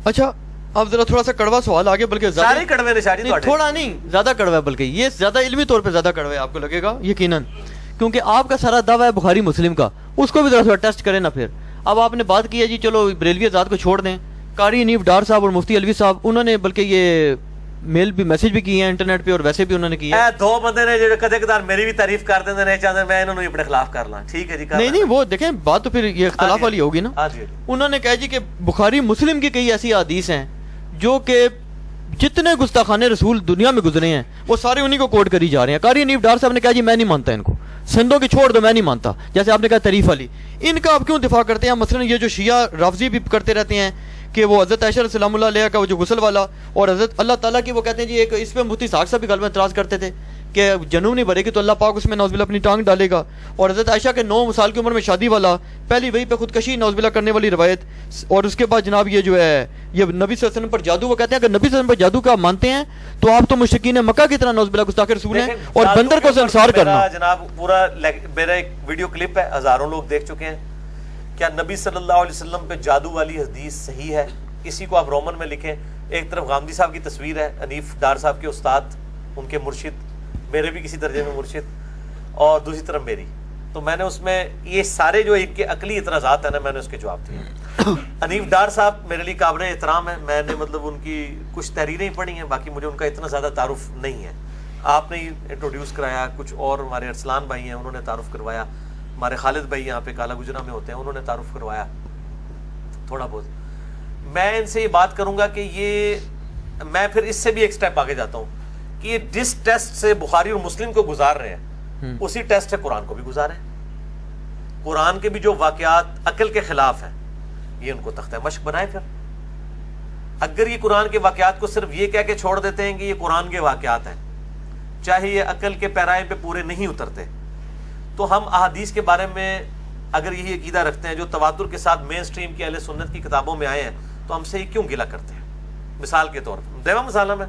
اچھا اب ذرا تھوڑا سا کڑوا سوال آگے، بلکہ سارے کڑوے نے شاہ جی، تھوڑا نہیں زیادہ کڑوا ہے، بلکہ یہ زیادہ علمی طور پہ زیادہ کڑوا ہے آپ کو لگے گا یقیناً، کیونکہ آپ کا سارا دعویٰ ہے بخاری مسلم کا، اس کو بھی ذرا تھوڑا ٹیسٹ کریں نا. پھر اب آپ نے بات کی ہے جی چلو بریلوی آزاد کو چھوڑ دیں، قاری انیف ڈار صاحب اور مفتی علوی صاحب انہوں نے بلکہ یہ میل بھی میسج بھی کیے ہیں انٹرنیٹ پہ، اور ویسے بھی انہوں نے کیا ہے. دو بندے نے جو کدے کدار میری بھی تعریف کر دیں نہیں چاہتے میں انہوں نے اپنے خلاف کر لاں. ٹھیک ہے جی، نہیں وہ دیکھیں بات تو پھر یہ اختلاف والی ہوگی نا. انہوں نے کہا جی کہ بخاری مسلم کی کئی ایسی حدیث ہیں جو کہ جتنے گستاخان رسول دنیا میں گزرے ہیں وہ سارے انہی کو کوٹ کری جا رہے ہیں. قاری انیف ڈار صاحب نے کہا جی میں نہیں مانتا ان کو، سندھوں کی چھوڑ دو میں نہیں مانتا. جیسے آپ نے کہا طریف علی، ان کا آپ کیوں دفاع کرتے ہیں؟ مثلا یہ جو شیعہ رافضی بھی کرتے رہتے ہیں کہ وہ حضرت عائشہ السلام اللہ علیہ کا وہ جو غسل والا، اور حضرت اللہ تعالیٰ کی وہ کہتے ہیں جی ایک اس پہ مفتی ساق صاحب بھی غالباً اعتراض کرتے تھے کہ جنوب نہیں بھرے گی تو اللہ پاک اس میں نعوذ باللہ اپنی ٹانگ ڈالے گا. اور حضرت عائشہ کے 9 سال کی عمر میں شادی والا، پہلی وہی پہ خودکشی نعوذ باللہ کرنے والی روایت. اور اس کے بعد جناب یہ جو ہے یہ نبی صلی اللہ علیہ وسلم پر جادو، وہ کہتے ہیں اگر نبی صلی اللہ علیہ وسلم پر جادو کا مانتے ہیں تو آپ تو مشرکین مکہ کی طرح نعوذ باللہ گستاخ رسول ہیں، اور بندر کو سنسار کرنا. جناب پورا میرا ایک ویڈیو کلپ ہے، ہزاروں لوگ دیکھ چکے ہیں. کیا نبی صلی اللہ علیہ وسلم پہ جادو والی حدیث صحیح ہے؟ اسی کو آپ رومن میں لکھیں. ایک طرف غامدی صاحب کی تصویر ہے، انیف ڈار صاحب کے استاد، ان کے مرشد، میرے بھی کسی درجے میں مرشد، اور دوسری طرف میری. تو میں نے اس میں یہ سارے جو ان کے عقلی اعتراضات ہیں نا میں نے اس کے جواب دیے. انیف ڈار صاحب میرے لیے قابل احترام ہے، میں نے مطلب ان کی کچھ تحریریں پڑھی ہیں، باقی مجھے ان کا اتنا زیادہ تعارف نہیں ہے. آپ نے انٹروڈیوس کرایا، کچھ اور ہمارے ارسلان بھائی ہیں انہوں نے تعارف کروایا، ہمارے خالد بھائی یہاں پہ کالا گجرا میں ہوتے ہیں انہوں نے تعارف کروایا تھوڑا بہت. میں ان سے یہ بات کروں گا کہ یہ میں پھر اس سے بھی ایک سٹیپ آگے جاتا ہوں کہ یہ جس ٹیسٹ سے بخاری اور مسلم کو گزار رہے ہیں اسی ٹیسٹ سے قرآن کو بھی گزارے. قرآن کے بھی جو واقعات عقل کے خلاف ہیں یہ ان کو تختہ مشق بنائے. پھر اگر یہ قرآن کے واقعات کو صرف یہ کہہ کے چھوڑ دیتے ہیں کہ یہ قرآن کے واقعات ہیں، چاہے یہ عقل کے پیرائے پہ پورے نہیں اترتے، تو ہم احادیث کے بارے میں اگر یہی عقیدہ رکھتے ہیں جو تواتر کے ساتھ مین سٹریم کی اہل سنت کی کتابوں میں آئے ہیں تو ہم سے یہ کیوں گلا کرتے ہیں؟ مثال کے طور پر دیوا مثالہ میں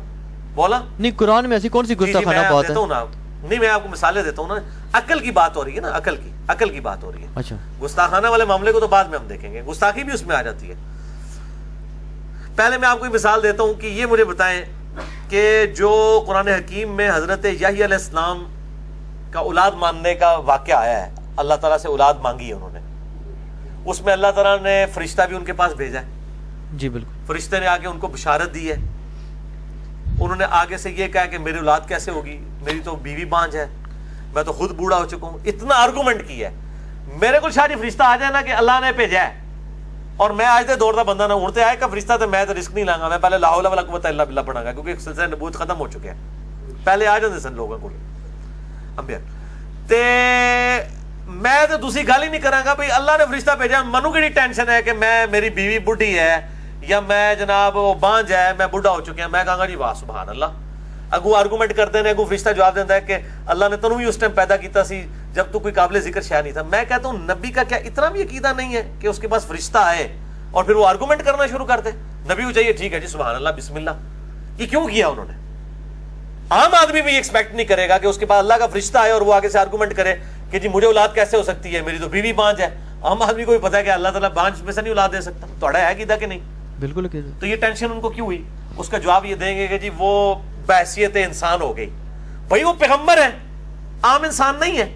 بولا نہیں قرآن میں ایسی کون سی گستاخانہ بات ہے؟ نہیں میں آپ کو مثالیں دیتا ہوں نا. عقل کی بات ہو رہی ہے نا، عقل کی بات ہو رہی ہے. اچھا گستاخانہ والے معاملے کو تو بعد میں ہم دیکھیں گے، گستاخی بھی اس میں آ جاتی ہے. پہلے میں آپ کو مثال دیتا ہوں کہ یہ مجھے بتائیں کہ جو قرآن حکیم میں حضرت یحییٰ علیہ السلام کا اولاد ماننے کا واقعہ آیا ہے، اللہ تعالیٰ سے اولاد مانگی ہے انہوں نے، اس میں اللہ تعالیٰ نے فرشتہ بھی ان کے پاس بھیجا ہے. جی بالکل. فرشتے نے آگے ان کو بشارت دی ہے، انہوں نے آگے سے یہ کہا کہ میری اولاد کیسے ہوگی، میری تو بیوی بانج ہے، میں تو خود بوڑھا ہو چکا ہوں. اتنا آرگومنٹ کیا ہے. میرے کو شاید فرشتہ آ جائے نا کہ اللہ نے بھیجا ہے اور میں آج دے دوڑتا بندہ نہ اڑتے آئے کا فرشتہ تو میں تو رسک نہیں لاں گا، میں پہلے لا حول ولا قوت الا باللہ پڑھاں گا کیونکہ سلسلہ نبوت ختم ہو چکے ہیں. پہلے آ جاندے سن لوگوں کو انبیاء تے میں تو دوسری گل ہی نہیں کراں گا بھئی اللہ نے فرشتہ بھیجا. منو کیڑی ٹینشن ہے کہ میں میری بیوی بڈھی ہے یا میں جناب وہ بانج ہے میں بڈھا ہو چکا ہوں. میں کہاں گا جی واہ سبحان اللہ. اگو آرگومنٹ کرتے ہیں، اگو فرشتہ جواب دیتا ہے کہ اللہ نے تنوں بھی اس ٹائم پیدا کیتا سی جب تو کوئی قابل ذکر شے نہیں تھا. میں کہتا ہوں نبی کا کیا اتنا بھی عقیدہ نہیں ہے کہ اس کے پاس فرشتہ آئے اور پھر وہ آرگومنٹ کرنا شروع کرتے؟ نبی کو چاہیے ٹھیک ہے جی سبحان اللہ بسم اللہ. یہ کیوں کیا انہوں نے؟ عام آدمی بھی ایکسپیکٹ نہیں کرے گا کہ اس کے پاس اللہ کا فرشتہ آئے اور وہ آگے سے آرگومنٹ کرے کہ جی مجھے اولاد کیسے ہو سکتی ہے، میری تو بیوی بانج ہے. عام آدمی کو بھی پتا ہے کہ اللہ تعالیٰ بانج میں سے نہیں اولاد دے سکتا. تھوڑا ہے عقیدہ کہ نہیں؟ بالکل. تو یہ ٹینشن ان کو کیوں ہوئی؟ اس کا جواب یہ دیں گے کہ جی وہ بحیثیت انسان ہو گئی. بھائی وہ پیغمبر ہے، عام انسان نہیں ہے.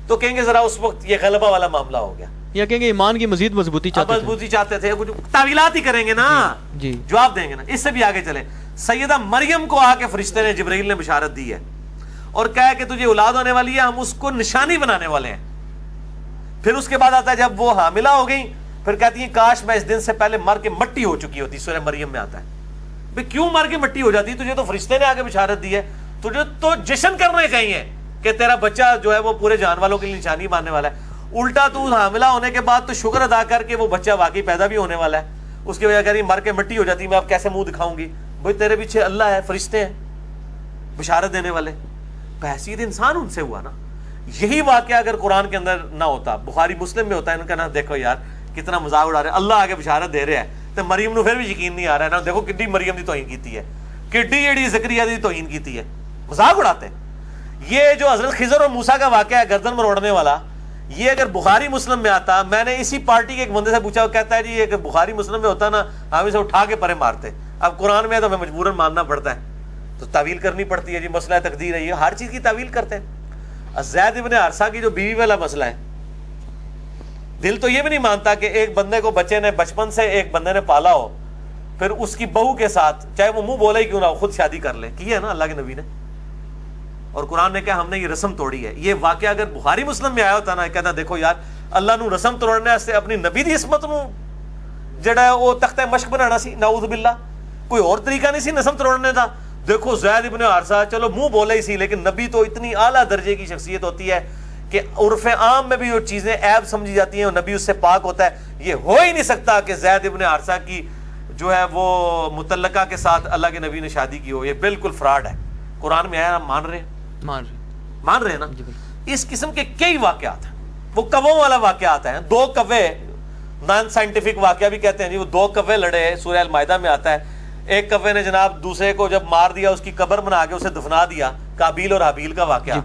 تو کہیں گے ذرا اس وقت یہ غلبہ والا معاملہ ہو گیا، یا کہیں گے ایمان کی مزید مضبوطی چاہتے تھے. تعویلات ہی کریں گے نا. جی جواب دیں گے نا. اس سے بھی آگے چلیں. سیدہ مریم کو آ کے فرشتے نے جبرائیل نے بشارت دی ہے اور کہا کہ تجھے اولاد ہونے والی ہے، ہم اس کو نشانی بنانے والے ہیں. پھر اس کے بعد آتا ہے جب وہ حاملہ ہو گئی پھر کہتی ہیں کاش میں اس دن سے پہلے مر کے مٹی ہو چکی ہوتی. سورہ مریم میں آتا ہے بھئی کیوں مر کے مٹی ہو جاتی؟ تجھے تو فرشتے نے آگے بشارت دی ہے، تجھے تو جشن کرنے چاہیے کہ تیرا بچہ جو ہے وہ پورے جان والوں کے لیے نشانی ماننے والا ہے. الٹا تو حاملہ ہونے کے بعد تو شکر ادا کر کے وہ بچہ واقعی پیدا بھی ہونے والا ہے. اس کی وجہ کہہ رہی مر کے مٹی ہو جاتی میں اب کیسے منہ دکھاؤں گی؟ بھائی تیرے پیچھے اللہ ہے، فرشتے ہیں بشارت دینے والے. بحیثیت انسان ان سے ہوا نا. یہی واقعہ اگر قرآن کے اندر نہ ہوتا، بخاری مسلم میں ہوتا ہے، ان کا نا دیکھو یار کتنا مذاق اڑا رہے ہیں، اللہ آگے بشارت دے رہے ہیں تو مریم نو پھر بھی یقین نہیں آ رہا ہے نا. دیکھو کڈی مریم دی توہین کیتی ہے، کڈی جیڑی زکریا دی توہین کیتی ہے، مذاق اڑاتے ہیں. یہ جو حضرت خضر اور موسیٰ کا واقعہ ہے گردن مروڑنے والا، یہ اگر بخاری مسلم میں آتا, میں نے اسی پارٹی کے ایک بندے سے پوچھا, وہ کہتا ہے جی یہ بخاری مسلم میں ہوتا نا ہم اسے اٹھا کے پرے مارتے, اب قرآن میں ہے تو ہمیں مجبوراً ماننا پڑتا ہے, تو تعویل کرنی پڑتی ہے جی, مسئلہ تقدیر ہے, یہ ہر چیز کی تعویل کرتے ہیں. زید ابن حارثہ کی جو بیوی والا مسئلہ ہے, دل تو یہ بھی نہیں مانتا کہ ایک بندے کو بچے نے بچپن سے ایک بندے نے پالا ہو, پھر اس کی بہو کے ساتھ چاہے وہ منہ بولے ہی کیوں نہ خود شادی کر لے, کی ہے نا اللہ کے نبی نے, اور قرآن نے کہا ہم نے یہ رسم توڑی ہے. یہ واقعہ اگر بخاری مسلم میں آیا ہوتا نا, کہتا دیکھو یار اللہ نو رسم توڑنے سے اپنی نبی دی عصمت نو جڑا ہے وہ تختہ مشق بنانا سی, نعوذ باللہ, کوئی اور طریقہ نہیں سی رسم توڑنے دا. دیکھو زید ابن حارثہ چلو منہ بولے ہی سی, لیکن نبی تو اتنی اعلیٰ درجے کی شخصیت ہوتی ہے کہ عرف عام میں بھی وہ چیزیں عیب سمجھی جاتی ہیں, اور نبی اس سے پاک ہوتا ہے. یہ ہو ہی نہیں سکتا کہ زید ابن حارثہ کی جو ہے وہ متعلقہ کے ساتھ اللہ کے نبی نے شادی کی ہو, یہ بالکل فراڈ ہے. قرآن میں آیا, ہم مان رہے ہیں نا. اس قسم کے کئی واقعات ہیں, وہ کووں والا واقعات ہیں. 2 کوے نان سائنٹیفک واقعہ بھی کہتے ہیں جی, وہ 2 کوے لڑے, سورہ المائدہ میں آتا ہے. ایک کوے نے جناب دوسرے کو جب مار دیا, اس کی قبر بنا کے اسے دفنا دیا, قابیل اور حابیل کا واقعہ.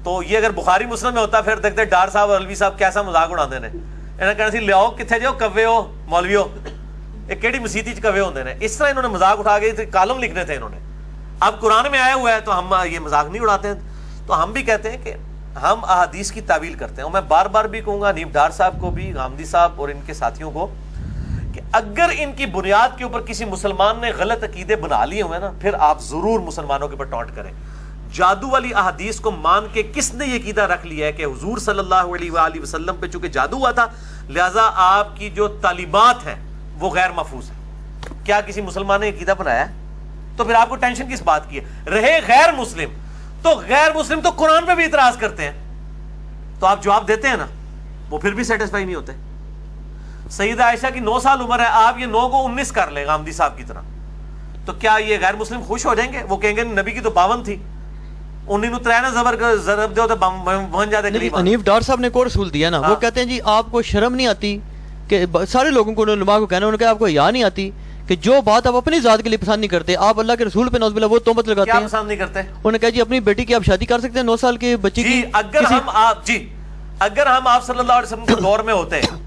تو یہ اگر بخاری مسلم میں ہوتا, پھر دیکھتے ڈار صاحب اور الوی صاحب کیسا مذاق اڑاتے ہیں. انہوں نے کہنا سی لیاؤ کتنے جو کوے ہو مولویو, ایک کیڑی مسیتی چ کوے ہوندے نے. اس طرح انہوں نے مذاق اٹھا کے کالم لکھنے تھے انہوں نے. اب قرآن میں آیا ہوا ہے تو ہم یہ مذاق نہیں اڑاتے ہیں. تو ہم بھی کہتے ہیں کہ ہم احادیث کی تعویل کرتے ہیں. اور میں بار بار بھی کہوں گا حنیف ڈار صاحب کو بھی, غامدی صاحب اور ان کے ساتھیوں کو, کہ اگر ان کی بنیاد کے اوپر کسی مسلمان نے غلط عقیدے بنا لیے ہوئے نا, پھر آپ ضرور مسلمانوں کے اوپر ٹونٹ کریں. جادو والی احادیث کو مان کے کس نے یہ عقیدہ رکھ لیا ہے کہ حضور صلی اللہ علیہ وآلہ وسلم پہ چونکہ جادو ہوا تھا, لہٰذا آپ کی جو تعلیمات ہیں وہ غیر محفوظ ہیں. کیا کسی مسلمان نے عقیدہ بنایا ہے؟ تو پھر آپ کو ٹینشن کس بات کی ہے؟ رہے غیر مسلم, تو غیر مسلم تو قرآن پہ بھی اعتراض کرتے ہیں, تو آپ جواب دیتے ہیں نا, وہ پھر بھی سیٹسفائی نہیں ہوتے. سیدہ عائشہ کی 9 سال عمر ہے, آپ یہ 9 کو 19 کر لیں غامدی صاحب کی طرح, تو کیا یہ غیر مسلم خوش ہو جائیں گے؟ وہ کہیں گے نبی کی تو 52 تھی, 19 نو 3 زبر ضرب دو تو بن جاتے قریب. حنیف ڈار صاحب نے کو رسول دیا نا, وہ کہتے ہیں جی آپ کو شرم نہیں آتی کہ سارے لوگوں کو علماء کو کہنا, انہوں نے کہا آپ کو یا نہیں آتی کہ جو بات آپ اپنی ذات کے لیے پسند نہیں کرتے, آپ اللہ کے رسول پہ نعوذ باللہ وہ تہمت لگاتے ہیں. کیا پسند نہیں کرتے؟ انہوں نے کہا جی اپنی بیٹی کی آپ شادی کر سکتے ہیں 9 سال کے بچی کی. اگر ہم آپ صلی اللہ علیہ وسلم کے دور میں ہوتے ہیں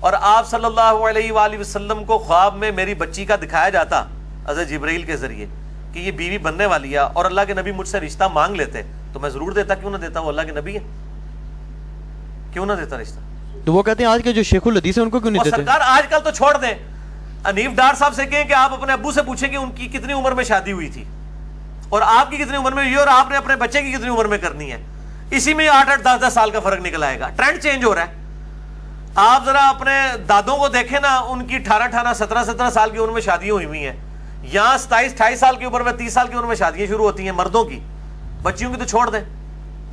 اور آپ صلی اللہ علیہ وآلہ وسلم کو خواب میں میری بچی کا دکھایا جاتا حضرت جبرائیل کے ذریعے کہ یہ بیوی بننے والی ہے, اور اللہ کے نبی مجھ سے رشتہ مانگ لیتے, تو میں ضرور دیتا. کیوں نہ دیتا؟ وہ اللہ کے نبی ہے, کیوں نہ دیتا رشتہ؟ تو وہ کہتے ہیں آج کے جو شیخ الحدیث ہیں ان کو کیوں نہیں دیتے؟ سرکار آج کل تو چھوڑ دیں, حنیف ڈار صاحب سے کہیں کہ آپ اپنے ابو سے پوچھیں کہ ان کی کتنی عمر میں شادی ہوئی تھی اور آپ کی کتنی عمر میں ہوئی, اور آپ نے اپنے بچے کی کتنی عمر میں کرنی ہے. اسی میں 8-8 10-10 سال کا فرق نکل آئے گا. ٹرینڈ چینج ہو رہا ہے. آپ ذرا اپنے دادوں کو دیکھیں نا, ان کی 18-18 17-17 سال کی عمر میں شادیاں ہوئی ہوئی ہیں. یہاں 27-28 سال کی عمر میں 30 سال کی عمر میں شادیاں شروع ہوتی ہیں مردوں کی, بچیوں کی تو چھوڑ دیں.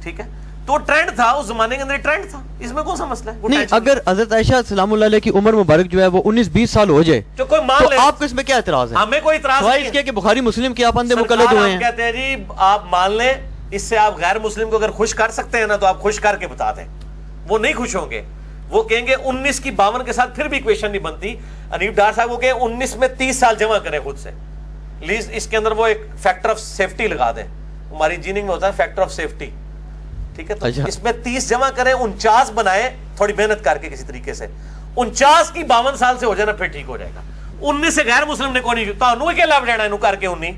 ٹھیک ہے, تو ٹرینڈ تھا اس زمانے کے اندر, ٹرینڈ تھا, اس میں کون سا مسئلہ ہے؟ نہیں, اگر حضرت عائشہ سلام اللہ علیہ کی عمر مبارک جو ہے وہ 19-20 سال ہو جائے تو کوئی مان لے, آپ کو اس میں کیا اعتراض ہے؟ ہمیں کوئی اعتراض نہیں ہے کہ بخاری مسلم کی آپ اندھے مقلد ہوئے ہیں. کہتے ہیں جی آپ مان لیں, اس سے آپ غیر مسلم کو اگر خوش کر سکتے ہیں نا تو آپ خوش کر کے بتا دیں. وہ نہیں خوش ہوں گے, وہ کہیں گے 19 کی 52 کے ساتھ پھر بھی ایکویشن نہیں بنتی. حنیف ڈار صاحب کو کہیں 19 میں 30 سال جمع کریں خود سے, پلیز اس کے اندر وہ ایک فیکٹر آف سیفٹی لگا دیں. ہماری انجینئرنگ میں ہوتا ہے فیکٹر آف سیفٹی, ٹھیک ہے, تو اس میں 30 جمع کریں, 49 بنائیں تھوڑی محنت کر کے کسی طریقے سے. 49 کی 52 سال سے ہو جائے نا پھر ٹھیک ہو جائے گا. 19 سے غیر مسلم نے کوئی نہیں, تو کیا لاب لینا ہے کر کے 19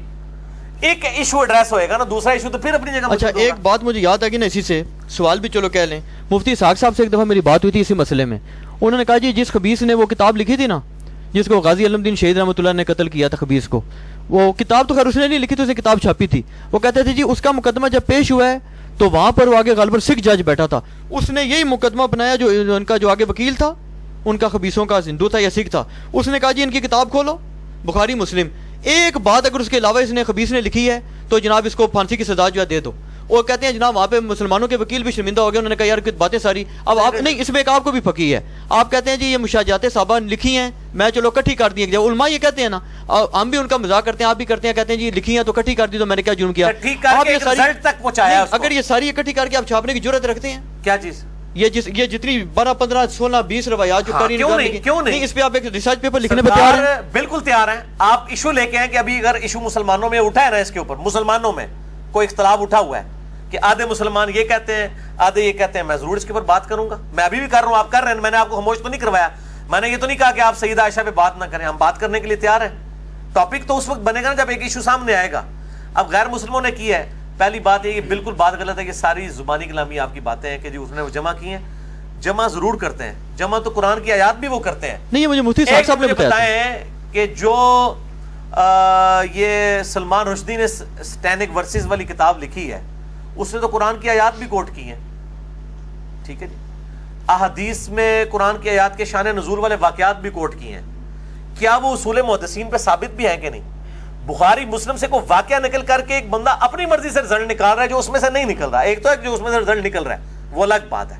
ایک ایشو ایڈریس ہوئے گا نا, دوسرا ایشو تو پھر اپنی جگہ. اچھا, ایک بات مجھے یاد آ گئی نا, اسی سے سوال بھی چلو کہہ لیں. مفتی اسحاق صاحب سے ایک دفعہ میری بات ہوئی تھی اسی مسئلے میں. انہوں نے کہا جی جس خبیث نے وہ کتاب لکھی تھی نا, جس کو غازی علم دین شہید رحمۃ اللہ نے قتل کیا تھا خبیث کو, وہ کتاب تو خیر اس نے نہیں لکھی تھی, اس نے کتاب چھاپی تھی. وہ کہتے تھے جی اس کا مقدمہ جب پیش ہوا ہے تو وہاں پر وہ آگے غالباً سکھ جج بیٹھا تھا, اس نے یہی مقدمہ بنایا جو ان کا جو آگے وکیل تھا ان کا خبیثوں کا ہندو تھا یا سکھ تھا. اس نے کہا جی ان کی کتاب کھولو بخاری مسلم, ایک بات اگر اس کے علاوہ اس نے خبیث نے لکھی ہے تو جناب اس کو پھانسی کی سزا جو ہے دے دو. وہ کہتے ہیں جناب وہاں پہ مسلمانوں کے وکیل بھی شرمندہ ہو گئے, انہوں نے کہا یار کچھ باتیں ساری. اب آپ نہیں, اس میں ایک آپ کو بھی پکی ہے, آپ کہتے ہیں جی یہ مشاجات صحابہ لکھی ہیں, میں چلو کٹھی کر دی. علماء یہ کہتے ہیں نا, ہم بھی ان کا مذاق کرتے ہیں, آپ بھی کرتے ہیں, کہتے ہیں جی لکھی ہیں تو کٹھی کر دی, تو میں نے کیا جرم کیا؟ آپ یہ ساری اگر یہ ساری اکٹھی کر کے آپ چھاپنے کی جرت رکھتے ہیں کیا چیز, یہ جتنی 12 15 16 20 روایات جو کری کیوں نہیں اس پہ آپ ایک ریسرچ پیپر لکھنے پہ تیار ہیں؟ بالکل تیار ہیں. آپ ایشو لے کے ہیں کہ ابھی اگر ایشو مسلمانوں میں اٹھا ہے نا, اس کے اوپر مسلمانوں میں کوئی اختلاف اٹھا ہوا ہے, کہ آدھے مسلمان یہ کہتے ہیں آدھے یہ کہتے ہیں. میں ضرور اس کے اوپر بات کروں گا, میں ابھی بھی کر رہا ہوں, آپ کر رہے ہیں, میں نے آپ کو خاموش تو نہیں کروایا, میں نے یہ تو نہیں کہا کہ آپ سیدہ عائشہ پہ بات نہ کریں, ہم بات کرنے کے لیے تیار ہیں. ٹاپک تو اس وقت بنے گا نا جب ایک ایشو سامنے آئے گا. اب غیر مسلموں نے کی ہے, پہلی بات یہ بالکل بات غلط ہے کہ ساری زبانی کلامی آپ کی باتیں ہیں کہ جی اس نے وہ جمع کی ہیں. جمع ضرور کرتے ہیں, جمع تو قرآن کی آیات بھی وہ کرتے ہیں. نہیں, یہ مجھے مفتی صاحب نے بتایا کہ جو یہ سلمان رشدی نے سٹینک ورسز والی کتاب لکھی ہے اس نے تو قرآن کی آیات بھی کوٹ کی ہیں. ٹھیک ہے جی, احادیث میں قرآن کی آیات کے شان نزول والے واقعات بھی کوٹ کی ہیں. کیا وہ اصول محدثین پہ ثابت بھی ہیں کہ نہیں؟ بخاری مسلم سے کوئی واقعہ نکل کر کے ایک بندہ اپنی مرضی سے رزلٹ نکال رہا ہے جو اس میں سے نہیں نکل رہا. ایک تو ہے جو اس میں سے رزلٹ نکل رہا ہے وہ الگ بات ہے.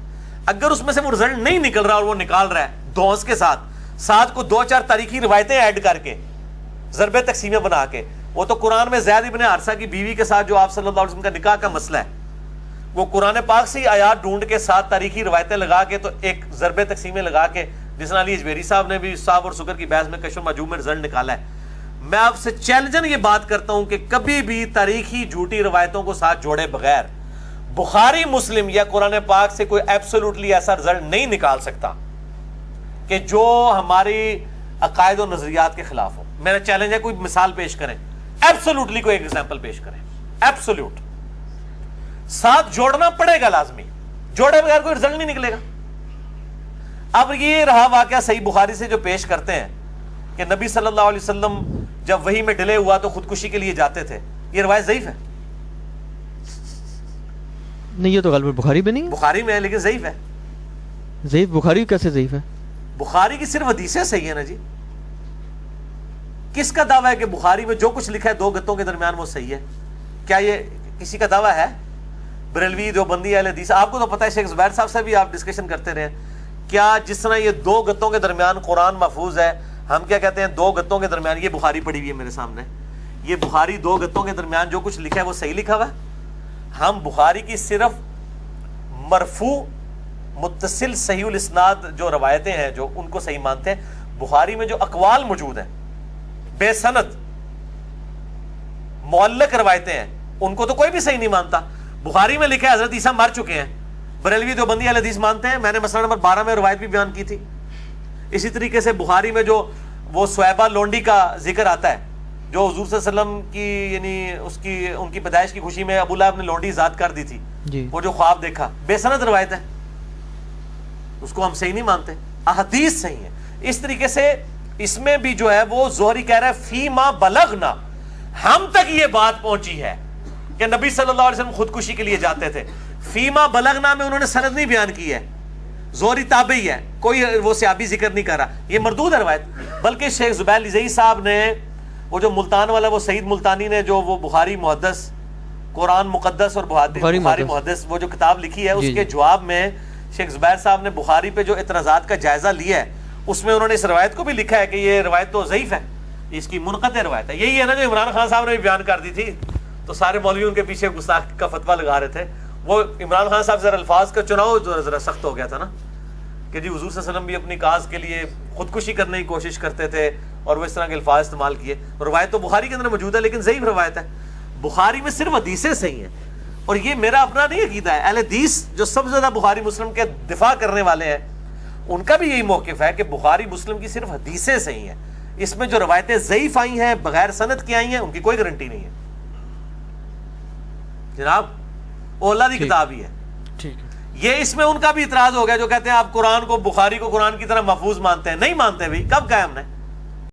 اگر اس میں سے وہ رزلٹ نہیں نکل رہا اور وہ نکال رہا ہے دھونس کے ساتھ کو 2-4 تاریخی روایتیں ایڈ کر کے ضرب تقسیمیں بنا کے, وہ تو قرآن میں زید ابن حارثہ کی بیوی کے ساتھ جو آپ صلی اللہ علیہ وسلم کا نکاح کا مسئلہ ہے, وہ قرآن پاک سے آیات ڈھونڈ کے 7 تاریخی روایتیں لگا کے تو ایک ضرب تقسیمیں لگا کے, جس نے علی اجمیری صاحب نے بھی صاحب اور سکر کی بحث میں کشف المحجوب میں رزلٹ نکالا ہے. میں آپ سے چیلنجن یہ بات کرتا ہوں کہ کبھی بھی تاریخی جھوٹی روایتوں کو ساتھ جوڑے بغیر بخاری مسلم یا قرآن پاک سے کوئی ایبسولوٹلی ایسا رزلٹ نہیں نکال سکتا کہ جو ہماری عقائد و نظریات کے خلاف ہو. میرا چیلنج ہے کوئی مثال پیش کریں, ایبسولوٹلی کوئی ایگزامپل پیش کریں, ایبسولوٹ. ساتھ جوڑنا پڑے گا لازمی, جوڑے بغیر کوئی رزلٹ نہیں نکلے گا. اب یہ رہا واقعہ صحیح بخاری سے جو پیش کرتے ہیں کہ نبی صلی اللہ علیہ وسلم جب وحی میں ڈلے ہوا تو خودکشی کے لیے جاتے تھے, یہ روایت ضعیف ہے. نہیں, یہ تو غالباً بخاری میں نہیں ہے. بخاری میں ہے لیکن ضعیف ہے. ضعیف بخاری کیسے ضعیف ہے؟ بخاری کی صرف حدیثیں صحیح ہیں نا جی. کس کا دعویٰ ہے کہ بخاری میں جو کچھ لکھا ہے 2 گتوں کے درمیان وہ صحیح ہے؟ کیا یہ کسی کا دعویٰ ہے؟ بریلوی, دیوبندی, اہل حدیث, آپ کو تو پتہ ہے, شیخ زبیر صاحب سے بھی آپ ڈسکشن کرتے رہے. کیا جس طرح یہ 2 گتوں کے درمیان قرآن محفوظ ہے, ہم کیا کہتے ہیں 2 گتوں کے درمیان, یہ بخاری پڑھی ہوئی ہے میرے سامنے, یہ بخاری 2 گتوں کے درمیان جو کچھ لکھا ہے وہ صحیح لکھا ہوا ہے. ہم بخاری کی صرف مرفوع متصل صحیح الاسناد جو روایتیں ہیں جو ان کو صحیح مانتے ہیں. بخاری میں جو اقوال موجود ہیں بے سند معلق روایتیں ہیں ان کو تو کوئی بھی صحیح نہیں مانتا. بخاری میں لکھا ہے حضرت عیسیٰ مر چکے ہیں, بریلوی دیوبندی اہل حدیث مانتے ہیں. میں نے مسئلہ نمبر 12 میں روایت بھی بیان کی تھی. اسی طریقے سے بخاری میں جو وہ سویبہ لونڈی کا ذکر آتا ہے جو حضور صلی اللہ علیہ وسلم کی یعنی ان کی پیدائش کی خوشی میں ابو لہب نے لونڈی ذات کر دی تھی جی. وہ جو خواب دیکھا, بے سند روایت ہے, اس کو ہم صحیح نہیں مانتے. احادیث صحیح ہے. اس طریقے سے اس میں بھی جو ہے وہ زہری کہہ رہا ہے فی ما بلغنا, ہم تک یہ بات پہنچی ہے کہ نبی صلی اللہ علیہ وسلم خودکشی کے لیے جاتے تھے. فی ما بلغنا میں انہوں نے سند نہیں بیان کی ہے, زہری تابعی ہے, کوئی وہ صحابی ذکر نہیں کر رہا, یہ مردود ہے روایت. بلکہ شیخ زبیر لزئی صاحب نے وہ جو ملتان والا وہ سعید ملتانی نے جو وہ بخاری محدث, قرآن مقدس اور بخاری محدث وہ جو کتاب لکھی ہے اس کے جواب میں شیخ زبیر صاحب نے بخاری پہ جو اعتراضات کا جائزہ لیا ہے اس میں انہوں نے اس روایت کو بھی لکھا ہے کہ یہ روایت تو ضعیف ہے, اس کی منقطع روایت ہے. یہی ہے نا جو عمران خان صاحب نے بھی بیان کر دی تھی, تو سارے مولوی ان کے پیچھے گستاخ کا فتویٰ لگا رہے تھے. وہ عمران خان صاحب ذرا الفاظ کا چناؤ ذرا سخت ہو گیا تھا نا کہ جی حضور صلی اللہ علیہ وسلم بھی اپنی کاز کے لیے خودکشی کرنے کی کوشش کرتے تھے اور وہ اس طرح کے الفاظ استعمال کیے. روایت تو بخاری کے اندر موجود ہے لیکن ضعیف روایت ہے. بخاری میں صرف حدیثیں صحیح ہیں, اور یہ میرا اپنا نہیں عقیدہ ہے. اہل حدیث جو سب سے زیادہ بخاری مسلم کے دفاع کرنے والے ہیں ان کا بھی یہی موقف ہے کہ بخاری مسلم کی صرف حدیثیں صحیح ہیں, اس میں جو روایتیں ضعیف آئی ہیں بغیر سند کی آئی ہیں ان کی کوئی گارنٹی نہیں ہے جناب. اولا دی کتاب ہی ہے. ٹھیک ہے, یہ اس میں ان کا بھی اعتراض ہو گیا جو کہتے ہیں آپ قرآن کو بخاری کو قرآن کی طرح محفوظ مانتے ہیں. نہیں مانتے بھائی, کب کہا ہم نے؟